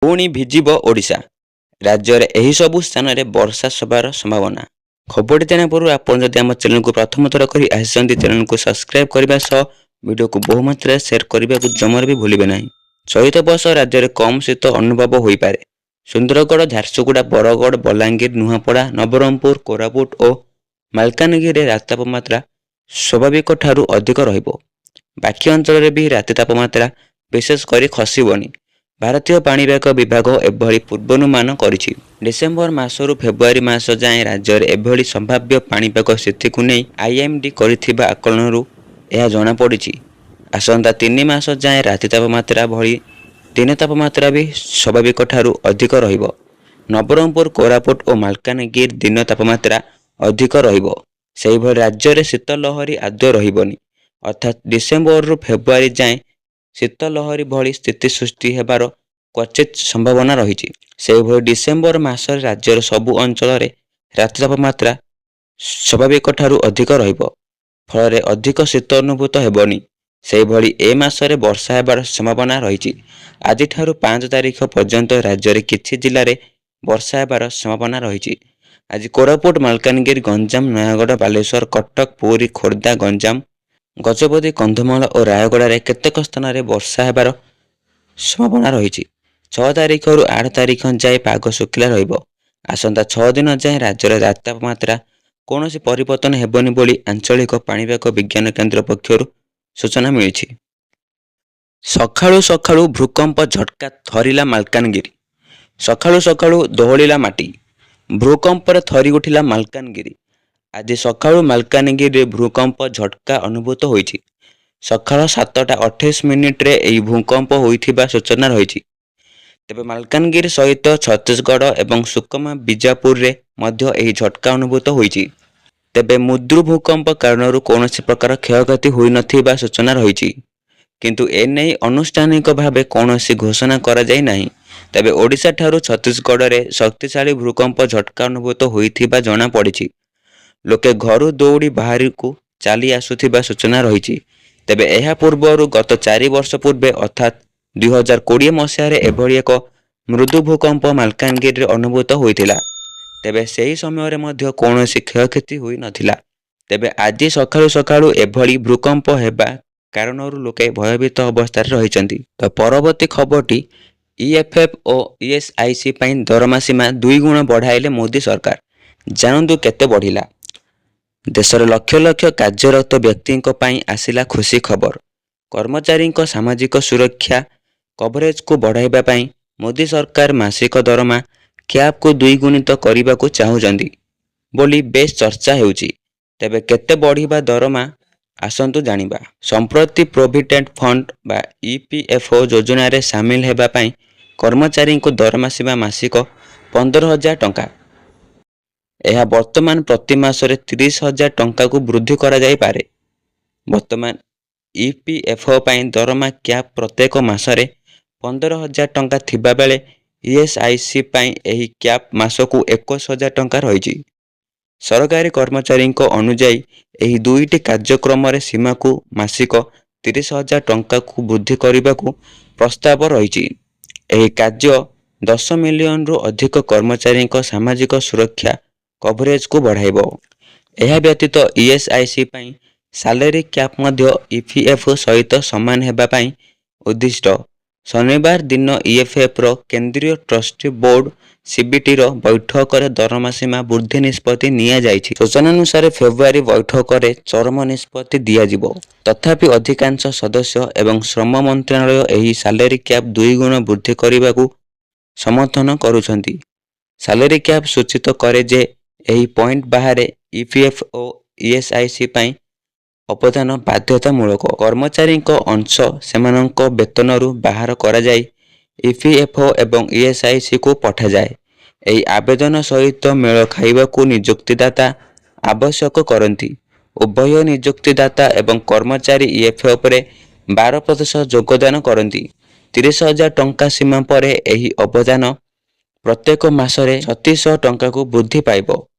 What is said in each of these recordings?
ପୁଣି ଭିଜିବ ଓଡ଼ିଶା। ରାଜ୍ୟରେ ଏହି ସବୁ ସ୍ଥାନରେ ବର୍ଷା ହେବାର ସମ୍ଭାବନା। ଖବରଟି ଜାଣିବା ପୂର୍ବରୁ ଆପଣ ଯଦି ଆମ ଚ୍ୟାନେଲକୁ ପ୍ରଥମ ଥର କରି ଆସିଛନ୍ତି, ଚ୍ୟାନେଲକୁ ସବସ୍କ୍ରାଇବ କରିବା ସହ ଭିଡ଼ିଓକୁ ବହୁ ମାତ୍ରାରେ ସେୟାର କରିବାକୁ ଜମାରୁ ବି ଭୁଲିବେ ନାହିଁ। ଚଳିତ ବର୍ଷ ରାଜ୍ୟରେ କମ୍ ଶୀତ ଅନୁଭବ ହୋଇପାରେ। ସୁନ୍ଦରଗଡ଼, ଝାରସୁଗୁଡ଼ା, ବରଗଡ଼, ବଲାଙ୍ଗୀର, ନୂଆପଡ଼ା, ନବରଙ୍ଗପୁର, କୋରାପୁଟ ଓ ମାଲକାନଗିରିରେ ରାତି ତାପମାତ୍ରା ସ୍ୱାଭାବିକଠାରୁ ଅଧିକ ରହିବ। ବାକି ଅଞ୍ଚଳରେ ବି ରାତି ତାପମାତ୍ରା ବିଶେଷ କରି ଖସିବନି। ଭାରତୀୟ ପାଣିପାଗ ବିଭାଗ ଏଭଳି ପୂର୍ବାନୁମାନ କରିଛି। ଡିସେମ୍ବର ମାସରୁ ଫେବୃଆରୀ ମାସ ଯାଏଁ ରାଜ୍ୟରେ ଏଭଳି ସମ୍ଭାବ୍ୟ ପାଣିପାଗ ସ୍ଥିତିକୁ ନେଇ IMD କରିଥିବା ଆକଳନରୁ ଏହା ଜଣାପଡ଼ିଛି। ଆସନ୍ତା 3 ମାସ ଯାଏଁ ରାତି ତାପମାତ୍ରା ଭଳି ଦିନ ତାପମାତ୍ରା ବି ସ୍ୱାଭାବିକଠାରୁ ଅଧିକ ରହିବ। ନବରଙ୍ଗପୁର, କୋରାପୁଟ ଓ ମାଲକାନଗିରି ଦିନ ତାପମାତ୍ରା ଅଧିକ ରହିବ। ସେହିଭଳି ରାଜ୍ୟରେ ଶୀତ ଲହରୀ ଆଦୌ ରହିବନି। ଅର୍ଥାତ୍ ଡିସେମ୍ବରରୁ ଫେବୃଆରୀ ଯାଏଁ ଶୀତ ଲହରୀ ଭଳି ସ୍ଥିତି ସୃଷ୍ଟି ହେବାର କ୍ୱଚିତ୍ ସମ୍ଭାବନା ରହିଛି। ସେହିଭଳି ଡିସେମ୍ବର ମାସରେ ରାଜ୍ୟର ସବୁ ଅଞ୍ଚଳରେ ରାତି ତାପମାତ୍ରା ସ୍ୱାଭାବିକଠାରୁ ଅଧିକ ରହିବ। ଫଳରେ ଅଧିକ ଶୀତ ଅନୁଭୂତ ହେବନି। ସେହିଭଳି ଏ ମାସରେ ବର୍ଷା ହେବାର ସମ୍ଭାବନା ରହିଛି। ଆଜିଠାରୁ 5 ତାରିଖ ପର୍ଯ୍ୟନ୍ତ ରାଜ୍ୟରେ କିଛି ଜିଲ୍ଲାରେ ବର୍ଷା ହେବାର ସମ୍ଭାବନା ରହିଛି। ଆଜି କୋରାପୁଟ, ମାଲକାନଗିରି, ଗଞ୍ଜାମ, ନୟାଗଡ଼, ବାଲେଶ୍ୱର, କଟକ, ପୁରୀ, ଖୋର୍ଦ୍ଧା, ଗଞ୍ଜାମ, ଗଜପତି, କନ୍ଧମାଳ ଓ ରାୟଗଡ଼ାରେ କେତେକ ସ୍ଥାନରେ ବର୍ଷା ହେବାର ସମ୍ଭାବନା ରହିଛି। 6 ତାରିଖରୁ 8 ତାରିଖ ଯାଏଁ ପାଗ ଶୁଖିଲା ରହିବ। ଆସନ୍ତା 6 ଦିନ ଯାଏଁ ରାଜ୍ୟର ରାତି ତାପମାତ୍ରା କୌଣସି ପରିବର୍ତ୍ତନ ହେବନି ବୋଲି ଆଞ୍ଚଳିକ ପାଣିପାଗ ବିଜ୍ଞାନ କେନ୍ଦ୍ର ପକ୍ଷରୁ ସୂଚନା ମିଳିଛି। ସକାଳୁ ସକାଳୁ ଭୂକମ୍ପ ଝଟକା ଥରିଲା ମାଲକାନଗିରି। ସକାଳୁ ସକାଳୁ ଦୋହଳିଲା ମାଟି। ଭୂକମ୍ପରେ ଥରି ଉଠିଲା ମାଲକାନଗିରି। ଆଜି ସକାଳୁ ମାଲକାନଗିରିରେ ଭୂକମ୍ପ ଝଟକା ଅନୁଭୂତ ହୋଇଛି। ସକାଳ 7:28ରେ ଏହି ଭୂକମ୍ପ ହୋଇଥିବା ସୂଚନା ରହିଛି। ତେବେ ମାଲକାନଗିରି ସହିତ ଛତିଶଗଡ଼ ଏବଂ ସୁକମା, ବିଜାପୁରରେ ମଧ୍ୟ ଏହି ଝଟକା ଅନୁଭୂତ ହୋଇଛି। ତେବେ ମୁଦ୍ରୁ ଭୂକମ୍ପ କାରଣରୁ କୌଣସି ପ୍ରକାର କ୍ଷୟକ୍ଷତି ହୋଇନଥିବା ସୂଚନା ରହିଛି। କିନ୍ତୁ ଏନେଇ ଆନୁଷ୍ଠାନିକ ଭାବେ କୌଣସି ଘୋଷଣା କରାଯାଇ ନାହିଁ। ତେବେ ଓଡ଼ିଶାଠାରୁ ଛତିଶଗଡ଼ରେ ଶକ୍ତିଶାଳୀ ଭୂକମ୍ପ ଝଟକା ଅନୁଭୂତ ହୋଇଥିବା ଜଣାପଡ଼ିଛି। ଲୋକେ ଘରୁ ଦୌଡ଼ି ବାହାରକୁ ଚାଲି ଆସୁଥିବା ସୂଚନା ରହିଛି। ତେବେ ଏହା ପୂର୍ବରୁ ଗତ 4 ବର୍ଷ ପୂର୍ବେ ଅର୍ଥାତ୍ 2020 ମସିହାରେ ଏଭଳି ଏକ ମୃଦୁ ଭୂକମ୍ପ ମାଲକାନଗିରିରେ ଅନୁଭୂତ ହୋଇଥିଲା। ତେବେ ସେହି ସମୟରେ ମଧ୍ୟ କୌଣସି କ୍ଷୟକ୍ଷତି ହୋଇନଥିଲା। ତେବେ ଆଜି ସକାଳୁ ସକାଳୁ ଏଭଳି ଭୂକମ୍ପ ହେବା କାରଣରୁ ଲୋକେ ଭୟଭୀତ ଅବସ୍ଥାରେ ରହିଛନ୍ତି। ତ ପରବର୍ତ୍ତୀ ଖବରଟି, EFF ଓ ESIC ପାଇଁ ଦରମା ସୀମା 2 ଗୁଣ ବଢ଼ାଇଲେ ମୋଦି ସରକାର। ଜାଣନ୍ତୁ କେତେ ବଢ଼ିଲା। ଦେଶର ଲକ୍ଷ ଲକ୍ଷ କାର୍ଯ୍ୟରତ ବ୍ୟକ୍ତିଙ୍କ ପାଇଁ ଆସିଲା ଖୁସି ଖବର। କର୍ମଚାରୀଙ୍କ ସାମାଜିକ ସୁରକ୍ଷା କଭରେଜକୁ ବଢ଼ାଇବା ପାଇଁ ମୋଦି ସରକାର ମାସିକ ଦରମା କ୍ୟାପ୍କୁ 2 ଗୁଣିତ କରିବାକୁ ଚାହୁଁଛନ୍ତି ବୋଲି ବେଶ୍ ଚର୍ଚ୍ଚା ହେଉଛି। ତେବେ କେତେ ବଢ଼ିବା ଦରମା ଆସନ୍ତୁ ଜାଣିବା। ସମ୍ପ୍ରତି ପ୍ରୋଭିଡେଣ୍ଟ ଫଣ୍ଡ ବା EPFO ଯୋଜନାରେ ସାମିଲ ହେବା ପାଇଁ କର୍ମଚାରୀଙ୍କୁ ଦରମା ସୀମା ମାସିକ 15,000 ଟଙ୍କା। ଏହା ବର୍ତ୍ତମାନ ପ୍ରତି ମାସରେ 30,000 ଟଙ୍କାକୁ ବୃଦ୍ଧି କରାଯାଇପାରେ। ବର୍ତ୍ତମାନ EPFO ପାଇଁ ଦରମା କ୍ୟାପ୍ ପ୍ରତ୍ୟେକ ମାସରେ 15,000 ଟଙ୍କା ଥିବାବେଳେ ESIC ପାଇଁ ଏହି କ୍ୟାପ୍ ମାସକୁ 21,000 ଟଙ୍କା ରହିଛି। ସରକାରୀ କର୍ମଚାରୀଙ୍କ ଅନୁଯାୟୀ ଏହି ଦୁଇଟି କାର୍ଯ୍ୟକ୍ରମରେ ସୀମାକୁ ମାସିକ 30,000 ଟଙ୍କାକୁ ବୃଦ୍ଧି କରିବାକୁ ପ୍ରସ୍ତାବ ରହିଛି। ଏହି କାର୍ଯ୍ୟ 10 ମିଲିୟନରୁ ଅଧିକ କର୍ମଚାରୀଙ୍କ ସାମାଜିକ ସୁରକ୍ଷା କଭରେଜକୁ ବଢ଼ାଇବ। ଏହା ବ୍ୟତୀତ ESIC ପାଇଁ ସାଲେରୀ କ୍ୟାପ୍ ମଧ୍ୟ EPFO ସହିତ ସମାନ ହେବା ପାଇଁ ଉଦ୍ଦିଷ୍ଟ। ଶନିବାର ଦିନ EFFର କେନ୍ଦ୍ରୀୟ ଟ୍ରଷ୍ଟି ବୋର୍ଡ CBTର ବୈଠକରେ ଦରମା ସୀମା ବୃଦ୍ଧି ନିଷ୍ପତ୍ତି ନିଆଯାଇଛି। ସୂଚନାନୁସାରେ ଫେବୃଆରୀ ବୈଠକରେ ଚରମ ନିଷ୍ପତ୍ତି ଦିଆଯିବ। ତଥାପି ଅଧିକାଂଶ ସଦସ୍ୟ ଏବଂ ଶ୍ରମ ମନ୍ତ୍ରଣାଳୟ ଏହି ସାଲେରୀ କ୍ୟାପ୍ 2 ଗୁଣ ବୃଦ୍ଧି କରିବାକୁ ସମର୍ଥନ କରୁଛନ୍ତି। ସାଲେରୀ କ୍ୟାପ୍ ସୂଚିତ କରେ ଯେ ଏହି ପଏଣ୍ଟ ବାହାରେ EPFO ଓ ESIC ପାଇଁ ଅବଦାନ ବାଧ୍ୟତାମୂଳକ। କର୍ମଚାରୀଙ୍କ ଅଂଶ ସେମାନଙ୍କ ବେତନରୁ ବାହାର କରାଯାଇ EPFO ଏବଂ ESICକୁ ପଠାଯାଏ। ଏହି ଆବେଦନ ସହିତ ମେଳ ଖାଇବାକୁ ନିଯୁକ୍ତିଦାତା ଆବଶ୍ୟକ କରନ୍ତି। ଉଭୟ ନିଯୁକ୍ତିଦାତା ଏବଂ କର୍ମଚାରୀ EPFOରେ 12% ଯୋଗଦାନ କରନ୍ତି। 30,000 ଟଙ୍କା ସୀମା ପରେ ଏହି ଅବଦାନ ପ୍ରତ୍ୟେକ ମାସରେ 3600 ଟଙ୍କାକୁ ବୃଦ୍ଧି ପାଇବ।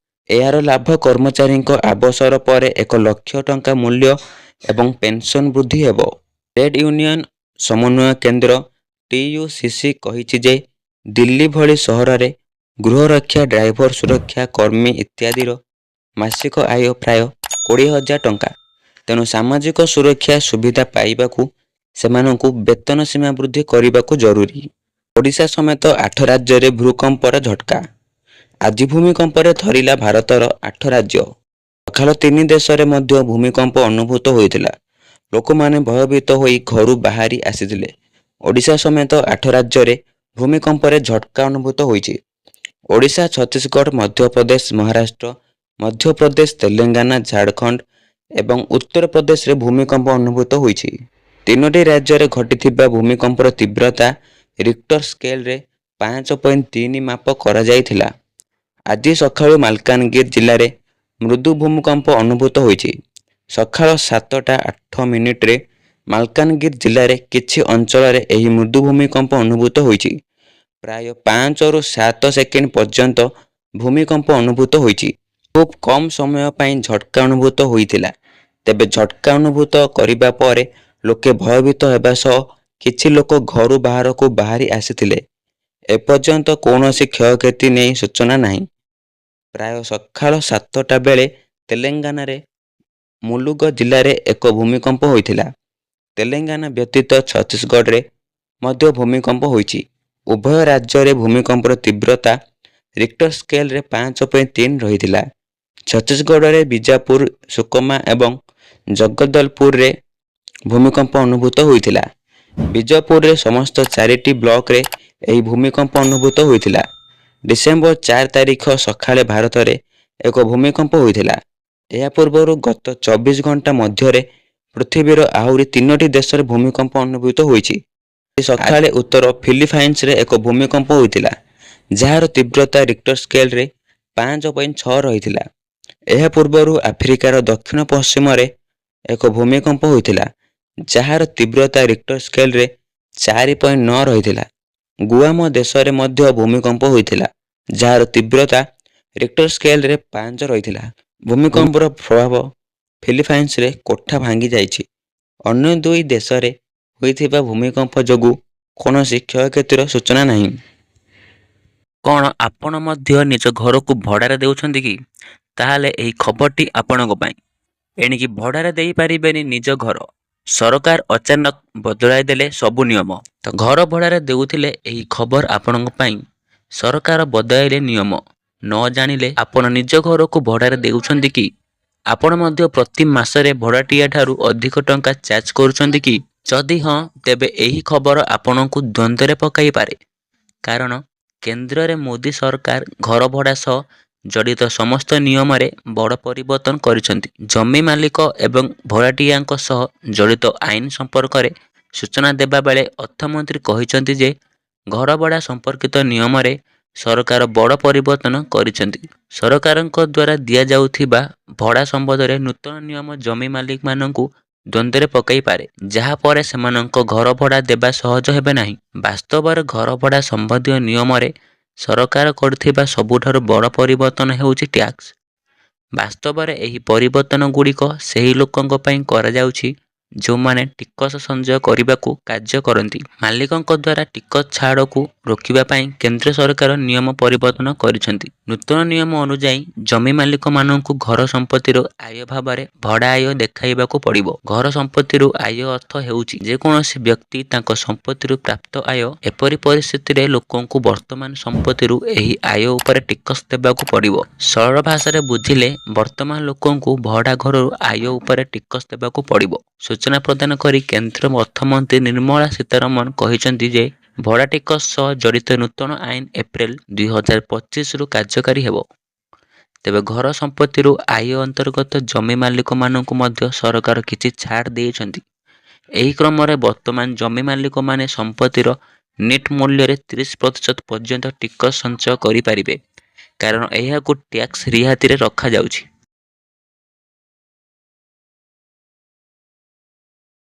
ଏହାର ଲାଭ କର୍ମଚାରୀଙ୍କ ଅବସର ପରେ 1 ଲକ୍ଷ ଟଙ୍କା ମୂଲ୍ୟ ଏବଂ ପେନସନ ବୃଦ୍ଧି ହେବ। ଟ୍ରେଡ୍ ୟୁନିୟନ ସମନ୍ୱୟ କେନ୍ଦ୍ର TUCC କହିଛି ଯେ ଦିଲ୍ଲୀ ଭଳି ସହରରେ ଗୃହରକ୍ଷା, ଡ୍ରାଇଭର ସୁରକ୍ଷା କର୍ମୀ ଇତ୍ୟାଦିର ମାସିକ ଆୟ ପ୍ରାୟ 20,000 ଟଙ୍କା। ତେଣୁ ସାମାଜିକ ସୁରକ୍ଷା ସୁବିଧା ପାଇବାକୁ ସେମାନଙ୍କୁ ବେତନ ସୀମା ବୃଦ୍ଧି କରିବାକୁ ଜରୁରୀ। ଓଡ଼ିଶା ସମେତ 8 ରାଜ୍ୟରେ ଭୂକମ୍ପର ଝଟକା। ଆଜି ଭୂମିକମ୍ପରେ ଥରିଲା ଭାରତର 8 ରାଜ୍ୟ। ସକାଳ 3 ଦେଶରେ ମଧ୍ୟ ଭୂମିକମ୍ପ ଅନୁଭୂତ ହୋଇଥିଲା। ଲୋକମାନେ ଭୟଭୀତ ହୋଇ ଘରୁ ବାହାରି ଆସିଥିଲେ। ଓଡ଼ିଶା ସମେତ 8 ରାଜ୍ୟରେ ଭୂମିକମ୍ପରେ ଝଟକା ଅନୁଭୂତ ହୋଇଛି। ଓଡ଼ିଶା, ଛତିଶଗଡ଼, ମଧ୍ୟପ୍ରଦେଶ, ମହାରାଷ୍ଟ୍ର, ମଧ୍ୟପ୍ରଦେଶ, ତେଲେଙ୍ଗାନା, ଝାଡ଼ଖଣ୍ଡ ଏବଂ ଉତ୍ତରପ୍ରଦେଶରେ ଭୂମିକମ୍ପ ଅନୁଭୂତ ହୋଇଛି। 3ଟି ରାଜ୍ୟରେ ଘଟିଥିବା ଭୂମିକମ୍ପର ତୀବ୍ରତା ରିକ୍ଟର ସ୍କେଲରେ 5.3 ମାପ କରାଯାଇଥିଲା। ଆଜି ସକାଳୁ ମାଲକାନଗିରି ଜିଲ୍ଲାରେ ମୃଦୁ ଭୂମିକମ୍ପ ଅନୁଭୂତ ହୋଇଛି। ସକାଳ 7:08 ମାଲକାନଗିରି ଜିଲ୍ଲାରେ କିଛି ଅଞ୍ଚଳରେ ଏହି ମୃଦୁ ଭୂମିକମ୍ପ ଅନୁଭୂତ ହୋଇଛି। ପ୍ରାୟ 5ରୁ 7 ସେକେଣ୍ଡ ପର୍ଯ୍ୟନ୍ତ ଭୂମିକମ୍ପ ଅନୁଭୂତ ହୋଇଛି। ଖୁବ୍ କମ୍ ସମୟ ପାଇଁ ଝଟକା ଅନୁଭୂତ ହୋଇଥିଲା। ତେବେ ଝଟକା ଅନୁଭୂତ କରିବା ପରେ ଲୋକେ ଭୟଭୀତ ହେବା ସହ କିଛି ଲୋକ ଘରୁ ବାହାରକୁ ବାହାରି ଆସିଥିଲେ। ଏପର୍ଯ୍ୟନ୍ତ କୌଣସି କ୍ଷୟକ୍ଷତି ନେଇ ସୂଚନା ନାହିଁ। ପ୍ରାୟ ସକାଳ 7ଟା ବେଳେ ତେଲେଙ୍ଗାନାରେ ମୁଲୁଗୁ ଜିଲ୍ଲାରେ ଏକ ଭୂମିକମ୍ପ ହୋଇଥିଲା। ତେଲେଙ୍ଗାନା ବ୍ୟତୀତ ଛତିଶଗଡ଼ରେ ମଧ୍ୟ ଭୂମିକମ୍ପ ହୋଇଛି। ଉଭୟ ରାଜ୍ୟରେ ଭୂମିକମ୍ପର ତୀବ୍ରତା ରିକ୍ଟର ସ୍କେଲରେ 5.3 ରହିଥିଲା। ଛତିଶଗଡ଼ରେ ବିଜାପୁର, ସୁକମା ଏବଂ ଜଗଦଲପୁରରେ ଭୂମିକମ୍ପ ଅନୁଭୂତ ହୋଇଥିଲା। ବିଜାପୁରରେ ସମସ୍ତ 4ଟି ବ୍ଲକରେ ଏହି ଭୂମିକମ୍ପ ଅନୁଭୂତ ହୋଇଥିଲା। ଡିସେମ୍ବର 4 ତାରିଖ ସକାଳେ ଭାରତରେ ଏକ ଭୂମିକମ୍ପ ହୋଇଥିଲା। ଏହା ପୂର୍ବରୁ ଗତ 24 ଘଣ୍ଟା ମଧ୍ୟରେ ପୃଥିବୀର ଆହୁରି 3ଟି ଦେଶରେ ଭୂମିକମ୍ପ ଅନୁଭୂତ ହୋଇଛି। ସକାଳେ ଉତ୍ତର ଫିଲିପାଇନ୍ସରେ ଏକ ଭୂମିକମ୍ପ ହୋଇଥିଲା, ଯାହାର ତୀବ୍ରତା ରିକ୍ଟର ସ୍କେଲରେ 5.6 ରହିଥିଲା। ଏହା ପୂର୍ବରୁ ଆଫ୍ରିକାର ଦକ୍ଷିଣ ପଶ୍ଚିମରେ ଏକ ଭୂମିକମ୍ପ ହୋଇଥିଲା, ଯାହାର ତୀବ୍ରତା ରିକ୍ଟର ସ୍କେଲରେ 4.9 ରହିଥିଲା। ଗୁଆମ ଦେଶରେ ମଧ୍ୟ ଭୂମିକମ୍ପ ହୋଇଥିଲା, ଯାହାର ତୀବ୍ରତା ରିକ୍ଟର ସ୍କେଲରେ 5 ରହିଥିଲା। ଭୂମିକମ୍ପର ପ୍ରଭାବ ଫିଲିପାଇନ୍ସରେ କୋଠା ଭାଙ୍ଗି ଯାଇଛି। ଅନ୍ୟ 2 ଦେଶରେ ହୋଇଥିବା ଭୂମିକମ୍ପ ଯୋଗୁଁ କୌଣସି କ୍ଷୟକ୍ଷତିର ସୂଚନା ନାହିଁ। କ'ଣ ଆପଣ ମଧ୍ୟ ନିଜ ଘରକୁ ଭଡ଼ାରେ ଦେଉଛନ୍ତି କି? ତାହେଲେ ଏହି ଖବରଟି ଆପଣଙ୍କ ପାଇଁ। ଏଣିକି ଭଡ଼ାରେ ଦେଇପାରିବେନି ନିଜ ଘର। ସରକାର ଅଚାନକ ବଦଳାଇ ଦେଲେ ସବୁ ନିୟମ। ତ ଘର ଭଡ଼ାରେ ଦେଉଥିଲେ ଏହି ଖବର ଆପଣଙ୍କ ପାଇଁ। ସରକାର ବଦଳାଇଲେ ନିୟମ। ନ ଜାଣିଲେ ଆପଣ ନିଜ ଘରକୁ ଭଡ଼ାରେ ଦେଉଛନ୍ତି କି? ଆପଣ ମଧ୍ୟ ପ୍ରତି ମାସରେ ଭଡ଼ାଟିଆ ଠାରୁ ଅଧିକ ଟଙ୍କା ଚାର୍ଜ କରୁଛନ୍ତି କି? ଯଦି ହଁ, ତେବେ ଏହି ଖବର ଆପଣଙ୍କୁ ଦ୍ୱନ୍ଦ୍ୱରେ ପକାଇପାରେ। କାରଣ କେନ୍ଦ୍ରରେ ମୋଦି ସରକାର ଘର ଭଡ଼ା ସହ ଜଡ଼ିତ ସମସ୍ତ ନିୟମରେ ବଡ଼ ପରିବର୍ତ୍ତନ କରିଛନ୍ତି। ଜମି ମାଲିକ ଏବଂ ଭଡ଼ାଟିଆଙ୍କ ସହ ଜଡ଼ିତ ଆଇନ ସମ୍ପର୍କରେ ସୂଚନା ଦେବା ବେଳେ ଅର୍ଥମନ୍ତ୍ରୀ କହିଛନ୍ତି ଯେ ଘର ଭଡ଼ା ସମ୍ପର୍କିତ ନିୟମରେ ସରକାର ବଡ଼ ପରିବର୍ତ୍ତନ କରିଛନ୍ତି। ସରକାରଙ୍କ ଦ୍ୱାରା ଦିଆଯାଉଥିବା ଭଡ଼ା ସମ୍ବନ୍ଧରେ ନୂତନ ନିୟମ ଜମି ମାଲିକମାନଙ୍କୁ ଦ୍ୱନ୍ଦ୍ୱରେ ପକାଇପାରେ, ଯାହା ପରେ ସେମାନଙ୍କ ଘର ଭଡ଼ା ଦେବା ସହଜ ହେବ ନାହିଁ। ବାସ୍ତବରେ ଘର ଭଡ଼ା ସମ୍ବନ୍ଧୀୟ ନିୟମରେ ସରକାର କରିଥିବା ସବୁଠାରୁ ବଡ଼ ପରିବର୍ତ୍ତନ ହେଉଛି ଟ୍ୟାକ୍ସ। ବାସ୍ତବରେ ଏହି ପରିବର୍ତ୍ତନ ଗୁଡ଼ିକ ସେହି ଲୋକଙ୍କ ପାଇଁ କରାଯାଉଛି ଯେଉଁମାନେ ଟିକସ ସଂଚୟ କରିବାକୁ କାର୍ଯ୍ୟ କରନ୍ତି। ମାଲିକଙ୍କ ଦ୍ୱାରା ଟିକସ ଛାଡ଼କୁ ରୋକିବା ପାଇଁ କେନ୍ଦ୍ର ସରକାର ନିୟମ ପରିବର୍ତ୍ତନ କରିଛନ୍ତି। ନୂତନ ନିୟମ ଅନୁଯାୟୀ ଜମି ମାଲିକମାନଙ୍କୁ ଘର ସମ୍ପତ୍ତିରୁ ଆୟ ଭାବରେ ଭଡ଼ା ଆୟ ଦେଖାଇବାକୁ ପଡ଼ିବ। ଘର ସମ୍ପତ୍ତିରୁ ଆୟ ଅର୍ଥ ହେଉଛି ଯେକୌଣସି ବ୍ୟକ୍ତି ତାଙ୍କ ସମ୍ପତ୍ତିରୁ ପ୍ରାପ୍ତ ଆୟ। ଏପରି ପରିସ୍ଥିତିରେ ଲୋକଙ୍କୁ ବର୍ତ୍ତମାନ ସମ୍ପତ୍ତିରୁ ଏହି ଆୟ ଉପରେ ଟିକସ ଦେବାକୁ ପଡ଼ିବ। ସରଳ ଭାଷାରେ ବୁଝିଲେ ବର୍ତ୍ତମାନ ଲୋକଙ୍କୁ ଭଡ଼ା ଘରରୁ ଆୟ ଉପରେ ଟିକସ ଦେବାକୁ ପଡ଼ିବ। ସୂଚନା ପ୍ରଦାନ କରି କେନ୍ଦ୍ର ଅର୍ଥମନ୍ତ୍ରୀ ନିର୍ମଳା ସୀତାରମଣ କହିଛନ୍ତି ଯେ ଭଡ଼ା ଟିକସ ସହ ଜଡ଼ିତ ନୂତନ ଆଇନ ଏପ୍ରିଲ 2025ରୁ କାର୍ଯ୍ୟକାରୀ ହେବ। ତେବେ ଘର ସମ୍ପତ୍ତିରୁ ଆୟ ଅନ୍ତର୍ଗତ ଜମି ମାଲିକମାନଙ୍କୁ ମଧ୍ୟ ସରକାର କିଛି ଛାଡ଼ ଦେଇଛନ୍ତି। ଏହି କ୍ରମରେ ବର୍ତ୍ତମାନ ଜମି ମାଲିକମାନେ ସମ୍ପତ୍ତିର ନେଟ୍ ମୂଲ୍ୟରେ 30% ପର୍ଯ୍ୟନ୍ତ ଟିକସ ସଂଚୟ କରିପାରିବେ, କାରଣ ଏହାକୁ ଟ୍ୟାକ୍ସ ରିହାତିରେ ରଖାଯାଉଛି।